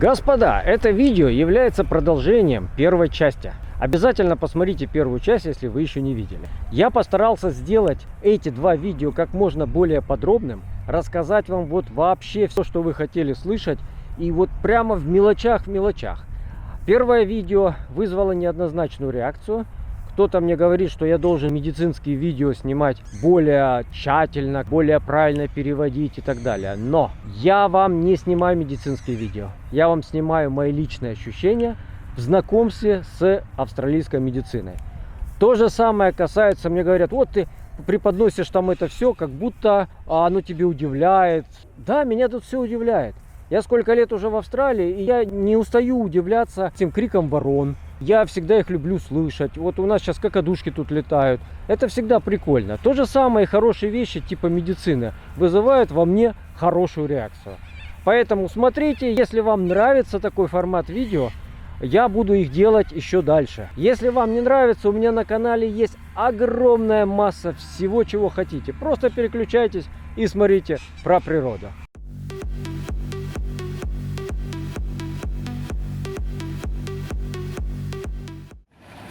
Господа, это видео является продолжением первой части. Обязательно посмотрите первую часть, если вы еще не видели. Я постарался сделать эти два видео как можно более подробным, рассказать вам вот вообще все, что вы хотели слышать, и вот прямо в мелочах. Первое видео вызвало неоднозначную реакцию. Кто-то мне говорит, что я должен медицинские видео снимать более тщательно, более правильно переводить и так далее. Но я вам не снимаю медицинские видео. Я вам снимаю мои личные ощущения в знакомстве с австралийской медициной. То же самое касается, мне говорят, вот ты преподносишь там это все, как будто оно тебе удивляет. Да, меня тут все удивляет. Я сколько лет уже в Австралии, и я не устаю удивляться этим криком ворон. Я всегда их люблю слышать. Вот у нас сейчас какадушки тут летают. Это всегда прикольно. То же самое хорошие вещи типа медицины вызывают во мне хорошую реакцию. Поэтому смотрите, если вам нравится такой формат видео, я буду их делать еще дальше. Если вам не нравится, у меня на канале есть огромная масса всего, чего хотите. Просто переключайтесь и смотрите про природу.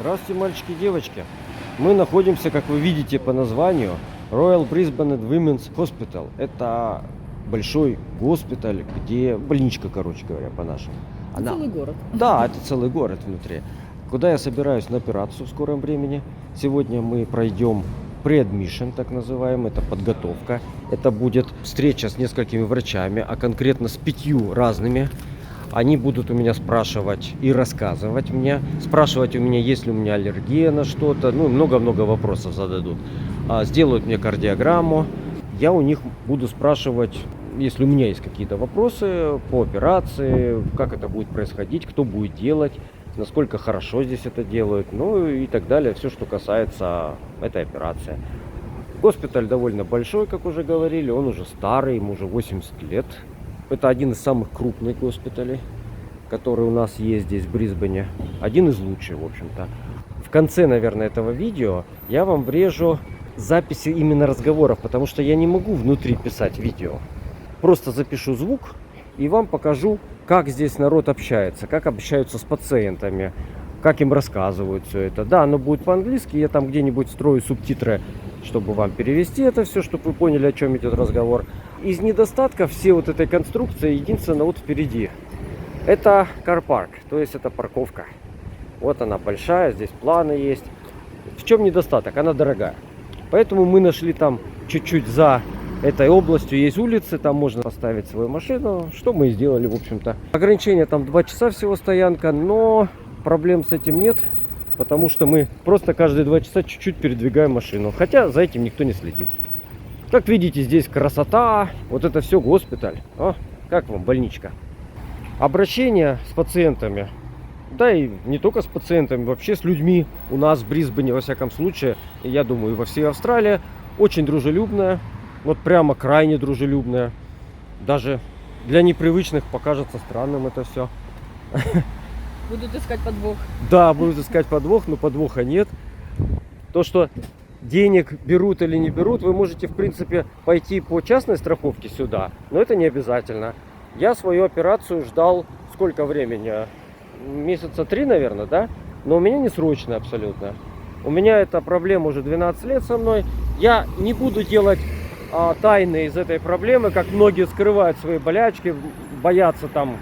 Здравствуйте, мальчики и девочки. Мы находимся, как вы видите по названию, Royal Brisbane Women's Hospital. Это большой госпиталь, где больничка, короче говоря, по-нашему. Целый город. Да, это целый город внутри. Куда я собираюсь на операцию в скором времени. Сегодня мы пройдем pre-admission, так называемый, это подготовка. Это будет встреча с несколькими врачами, а конкретно с 5 разными. Они будут у меня спрашивать и рассказывать мне. Спрашивать у меня, есть ли у меня аллергия на что-то. Ну, много-много вопросов зададут. Сделают мне кардиограмму. Я у них буду спрашивать, если у меня есть какие-то вопросы по операции, как это будет происходить, кто будет делать, насколько хорошо здесь это делают, ну и так далее. Все, что касается этой операции. Госпиталь довольно большой, как уже говорили. Он уже старый, ему уже 80 лет. Это один из самых крупных госпиталей, который у нас есть здесь в Брисбене. Один из лучших, в общем-то. В конце, наверное, этого видео я вам врежу записи именно разговоров, потому что я не могу внутри писать видео. Просто запишу звук и вам покажу, как здесь народ общается, как общаются с пациентами, как им рассказывают все это. Да, оно будет по-английски, я там где-нибудь строю субтитры, чтобы вам перевести это все, чтобы вы поняли, о чем идет разговор. Из недостатков всей вот этой конструкции, единственное, вот впереди, это карпарк, то есть это парковка. Вот она большая, здесь планы есть. В чем недостаток? Она дорогая. Поэтому мы нашли там чуть-чуть за этой областью есть улицы, там можно поставить свою машину, что мы и сделали, в общем-то. Ограничение там 2 часа всего стоянка, но проблем с этим нет, потому что мы просто каждые 2 часа чуть-чуть передвигаем машину. Хотя за этим никто не следит. Как видите, здесь красота, вот это все госпиталь. О, как вам больничка? Обращение с пациентами, да и не только с пациентами, вообще с людьми у нас в Брисбене, во всяком случае, я думаю, во всей Австралии, очень дружелюбная, вот прямо крайне дружелюбная. Даже для непривычных покажется странным это все. Будут искать подвох. Да, будут искать подвох, но подвоха нет. То, что денег берут или не берут, вы можете, в принципе, пойти по частной страховке сюда, но это не обязательно. Я свою операцию ждал сколько времени? Месяца 3, наверное, да? Но у меня не срочно абсолютно. У меня эта проблема уже 12 лет со мной. Я не буду делать тайны из этой проблемы, как многие скрывают свои болячки, боятся там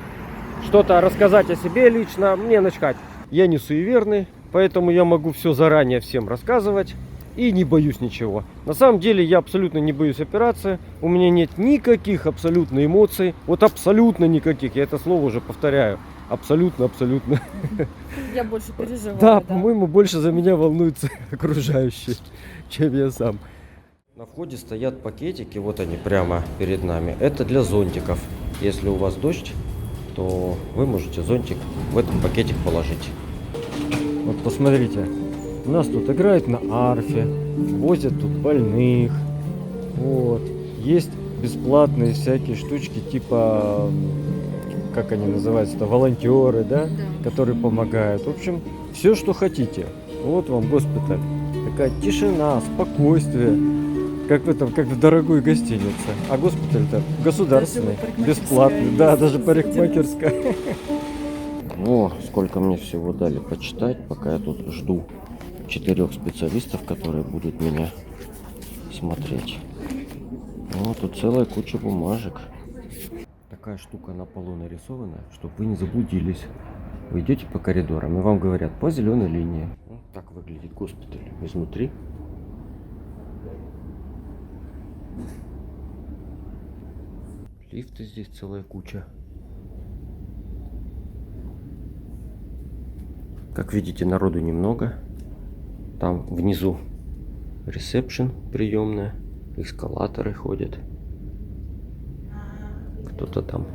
что-то рассказать о себе лично. Мне начхать. Я не суеверный, поэтому я могу все заранее всем рассказывать. И не боюсь ничего. На самом деле я абсолютно не боюсь операции. У меня нет никаких абсолютно эмоций. Вот абсолютно никаких. Я это слово уже повторяю. Абсолютно. Я больше переживаю. Да, по-моему, больше за меня волнуются окружающие, чем я сам. На входе стоят пакетики. Вот они прямо перед нами. Это для зонтиков. Если у вас дождь, то вы можете зонтик в этот пакетик положить. Вот посмотрите. У нас тут играют на арфе, возят тут больных. Вот. Есть бесплатные всякие штучки, типа, как они называются-то, волонтеры, да? Которые помогают. В общем, все, что хотите. Вот вам госпиталь. Такая тишина, спокойствие. как в этом, как в дорогой гостинице. А госпиталь-то государственный, бесплатный. Да, даже парикмахерская. О, сколько мне всего дали почитать, пока я тут жду 4 специалистов, которые будут меня смотреть. Ну, тут целая куча бумажек. Такая штука на полу нарисована, чтобы вы не заблудились. Вы идете по коридорам, и вам говорят по зеленой линии. Вот так выглядит госпиталь изнутри. Лифты здесь целая куча. Как видите, народу немного. Там внизу ресепшн, приемная, эскалаторы ходят. Кто-то там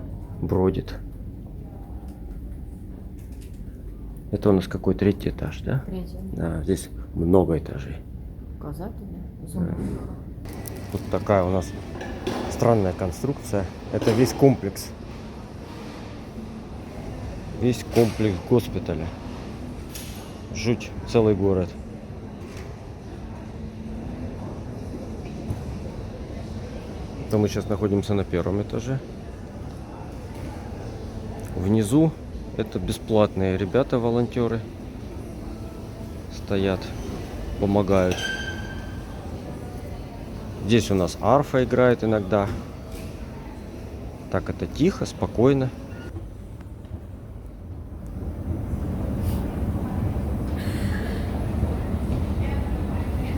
бродит. Это у нас какой 3-й этаж, да? 3-й. Да, здесь много этажей. Указатели. Да. Вот такая у нас странная конструкция. Это весь комплекс. Весь комплекс госпиталя. Жуть, целый город. То мы сейчас находимся на 1-м этаже. Внизу это бесплатные ребята, волонтеры. Стоят, помогают. Здесь у нас арфа играет иногда. Так это тихо, спокойно.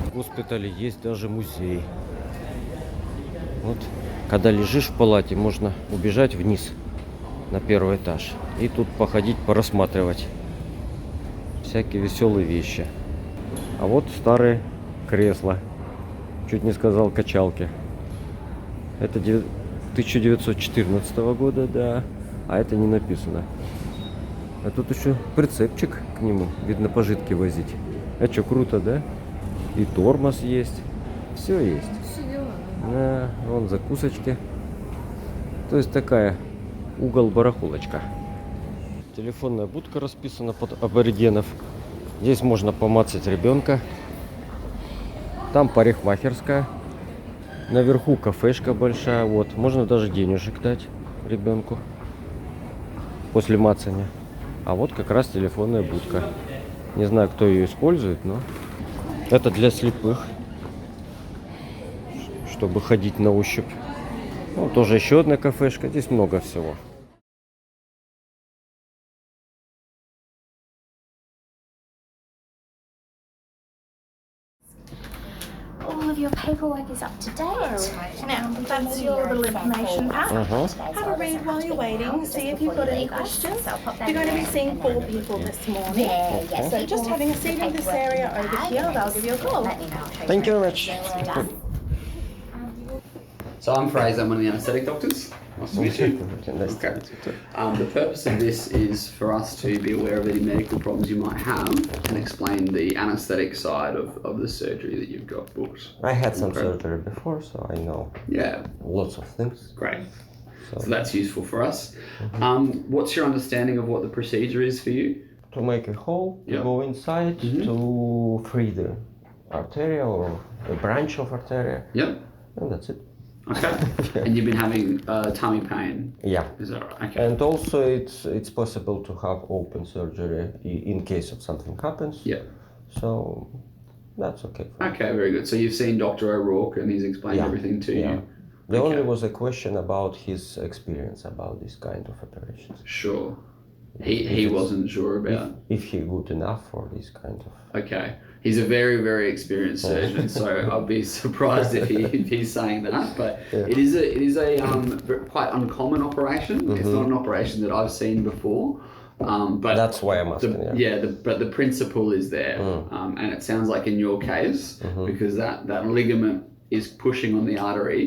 В госпитале есть даже музей. Вот, когда лежишь в палате, можно убежать вниз на 1-й этаж и тут походить, порассматривать всякие веселые вещи. А вот старые кресла. Чуть не сказал качалки. Это 1914 года, да. А это не написано. А тут еще прицепчик к нему. Видно, пожитки возить. А что, круто, да? И тормоз есть. Все есть. Да, вон закусочки. То есть такая угол-барахолочка. Телефонная будка расписана под аборигенов. Здесь можно помацать ребенка. Там парикмахерская. Наверху кафешка большая. Вот, можно даже денежек дать ребенку после мацания. А вот как раз телефонная будка. Не знаю, кто ее использует, но это для слепых, чтобы ходить на ощупь. Ну, тоже еще одна кафешка. Здесь много всего. All of your paperwork is up to date. Now, that's your little information pack. Have a read while you're waiting, see if you've got any questions. You're going to be seeing 4 people this morning. So just having a seat in this area over here, they'll give you a call. Thank you very much. So I'm Fraser, I'm one of the anaesthetic doctors. Nice to meet you. Nice to Okay. meet you too. The purpose of this is for us to be aware of any medical problems you might have and explain the anaesthetic side of the surgery that you've got booked. I had some Okay. surgery before, so I know Yeah, lots of things. great. So, So that's useful for us. What's your understanding of what the procedure is for you? to make a hole, to Yeah. go inside, to free the arteria or a branch of arteria, Yep. and that's it. Okay. And you've been having tummy pain. Yeah. Is that right? Okay. And also it's possible to have open surgery in case of something happens. Yeah. So that's okay. For me. Okay, very good. So you've seen Dr. O'Rourke and he's explained everything to you. The Okay. only was a question about his experience about this kind of operations. Sure. He wasn't sure about. If he good enough for this kind of. Okay. He's a very, very experienced surgeon, so I'll be surprised if he's saying that. But it is a quite uncommon operation. It's not an operation that I've seen before. But That's why I'm asking. but the principle is there, and it sounds like in your case because that ligament is pushing on the artery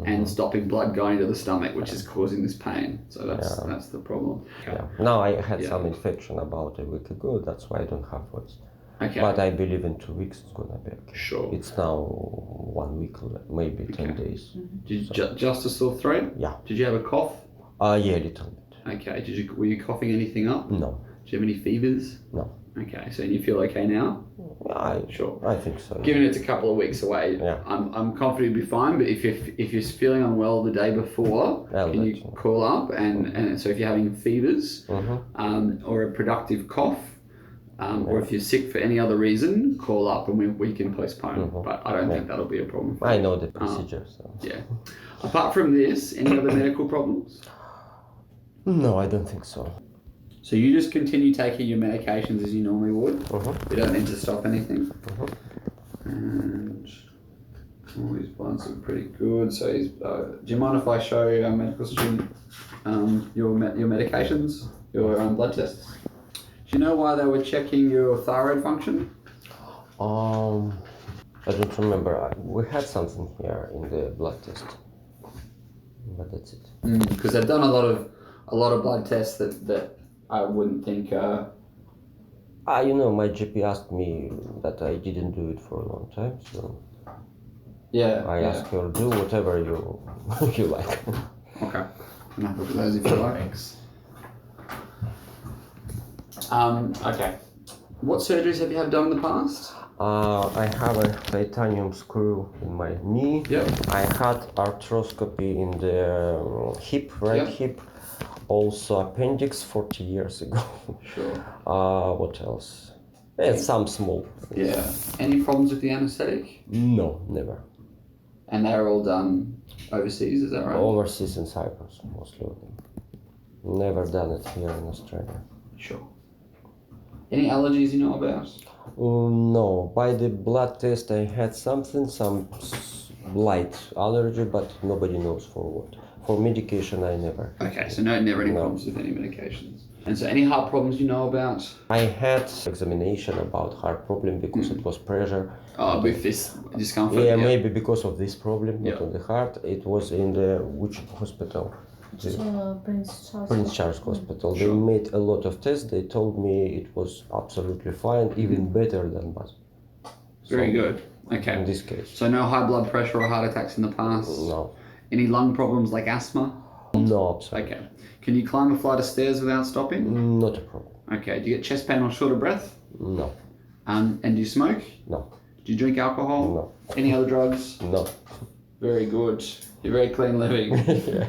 and stopping blood going to the stomach, which is causing this pain. So that's the problem. Yeah. Now I had some infection about a week ago. That's why I don't have voice. Okay. But I believe in 2 weeks it's gonna be okay. Sure. It's now 1 week, maybe 10 days. Did you just a sore throat? Yeah. Did you have a cough? Yeah, a little bit. Okay. Were you coughing anything up? No. you have any fevers? No. Okay, so you feel okay now? Sure. I think so. Given it's a couple of weeks away, Yeah. I'm confident you'll be fine. But if you're feeling unwell the day before, can you call up and so if you're having fevers, or a productive cough, or if you're sick for any other reason, call up and we can postpone. But I don't think that'll be a problem. I know the procedure. So. Yeah. Apart from this, any other medical problems? No, I don't think so. So you just continue taking your medications as you normally would. You don't need to stop anything. And all his bloods look pretty good. So he's, do you mind if I show our medical student your medications, your blood tests? Do you know why they were checking your thyroid function? I don't remember. We had something here in the blood test, but that's it. Because they've done a lot of blood tests that I wouldn't think. You know, my GP asked me that I didn't do it for a long time, so I asked her, do whatever you you like. Okay. And I'll look at those if you like. Okay. What surgeries have you had done in the past? I have a titanium screw in my knee. Yep. I had arthroscopy in the hip, right hip. Also appendix 40 years ago. Sure. What else? Some small. Yeah. Any problems with the anesthetic? No, never. And they're all done overseas, is that right? Overseas in Cyprus, mostly of them. Never done it here in Australia. Sure. Any allergies you know about? No, by the blood test I had some light allergy, but nobody knows for what. For medication I never. Okay, so never any problems with any medications. And so any heart problems you know about? I had examination about heart problem because it was pressure. With this discomfort? Yeah, maybe because of this problem, not on the heart. It was in the, which hospital? Prince Charles Hospital. They made a lot of tests. They told me it was absolutely fine, even better than BAS. Very good. Okay. In this case. So no high blood pressure or heart attacks in the past? No. Any lung problems like asthma? No, absolutely. Okay. Can you climb a flight of stairs without stopping? Not a problem. Okay. Do you get chest pain or short of breath? No. And do you smoke? No. Do you drink alcohol? No. Any other drugs? No. Very good. You're very clean living. Yeah.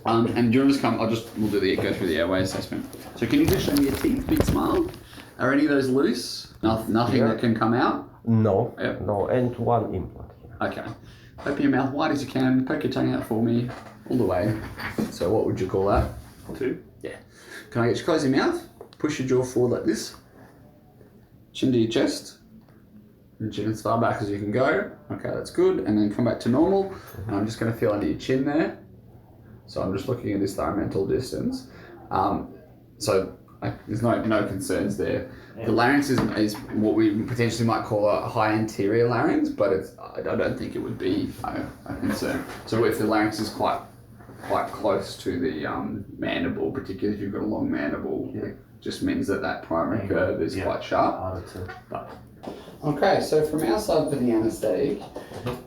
And during this we'll go through the airway assessment. So can you just show me your teeth? Big smile. Are any of those loose? Nothing that can come out? No. Yep. No, and one implant here. Okay. Open your mouth wide as you can. Poke your tongue out for me. All the way. So what would you call that? 2? Yeah. Can I get you to close your mouth? Push your jaw forward like this. Chin to your chest. And chin as far back as you can go. Okay, that's good. And then come back to normal. And I'm just going to feel under your chin there. So I'm just looking at this thyromental distance. There's no concerns there. The larynx is what we potentially might call a high anterior larynx, but I don't think it would be a concern. So if the larynx is quite close to the mandible, particularly if you've got a long mandible, it just means that primary curve is quite sharp. Okay, so from our side for the anaesthetic,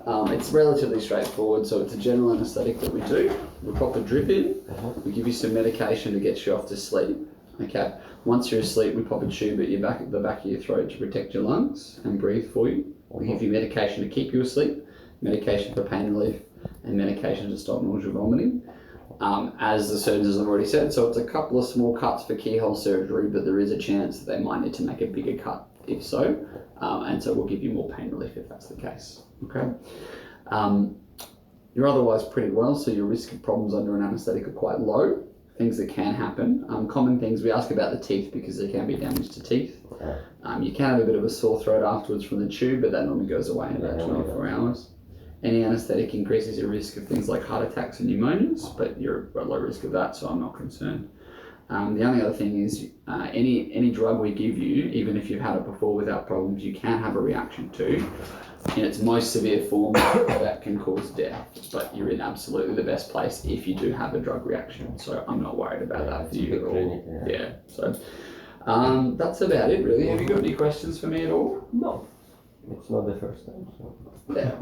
it's relatively straightforward. So it's a general anaesthetic that we do. We pop a drip in, we give you some medication to get you off to sleep. Okay, once you're asleep, we pop a tube at the back of your throat to protect your lungs and breathe for you. We give you medication to keep you asleep, medication for pain relief, and medication to stop nausea vomiting. As the surgeons have already said, so it's a couple of small cuts for keyhole surgery, but there is a chance that they might need to make a bigger cut if so, and so we'll give you more pain relief if that's the case. Okay. You're otherwise pretty well, so your risk of problems under an anaesthetic are quite low. Things that can happen. Common things, we ask about the teeth because there can be damage to teeth. You can have a bit of a sore throat afterwards from the tube, but that normally goes away in about 24 hours. Any anaesthetic increases your risk of things like heart attacks and pneumonias, but you're at low risk of that, so I'm not concerned. The only other thing is any drug we give you, even if you've had it before without problems, you can have a reaction to. In its most severe form, that can cause death, but you're in absolutely the best place if you do have a drug reaction. So I'm not worried about that for you at all. Yeah. So that's about it, really. Have you got any questions for me at all? No. It's not the first time. So. Yeah.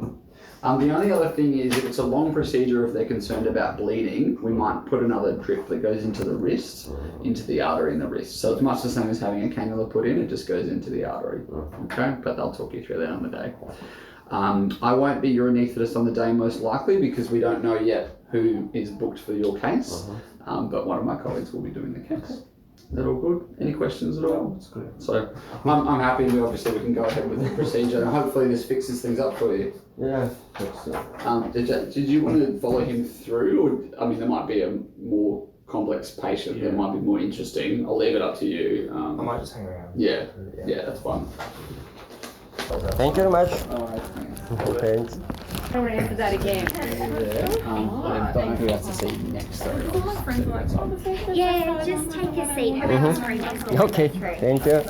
The only other thing is if it's a long procedure, if they're concerned about bleeding, we might put another drip that goes into the wrist, into the artery in the wrist. So it's much the same as having a cannula put in, it just goes into the artery. Okay, but they'll talk you through that on the day. I won't be your anaesthetist on the day most likely because we don't know yet who is booked for your case, but one of my colleagues will be doing the case. Is that all good? Any questions at all? That's good. So I'm happy. Obviously we can go ahead with the procedure. Hopefully this fixes things up for you. Yeah. Did you want to follow him through, or I mean, there might be a more complex patient that might be more interesting. I'll leave it up to you. I might just hang around. Yeah, that's fine. Thank you very much. All right. Thanks. I want to answer that again. I don't know who has to see next. Sorry. Yeah, just take a seat. Have a Okay, thank you.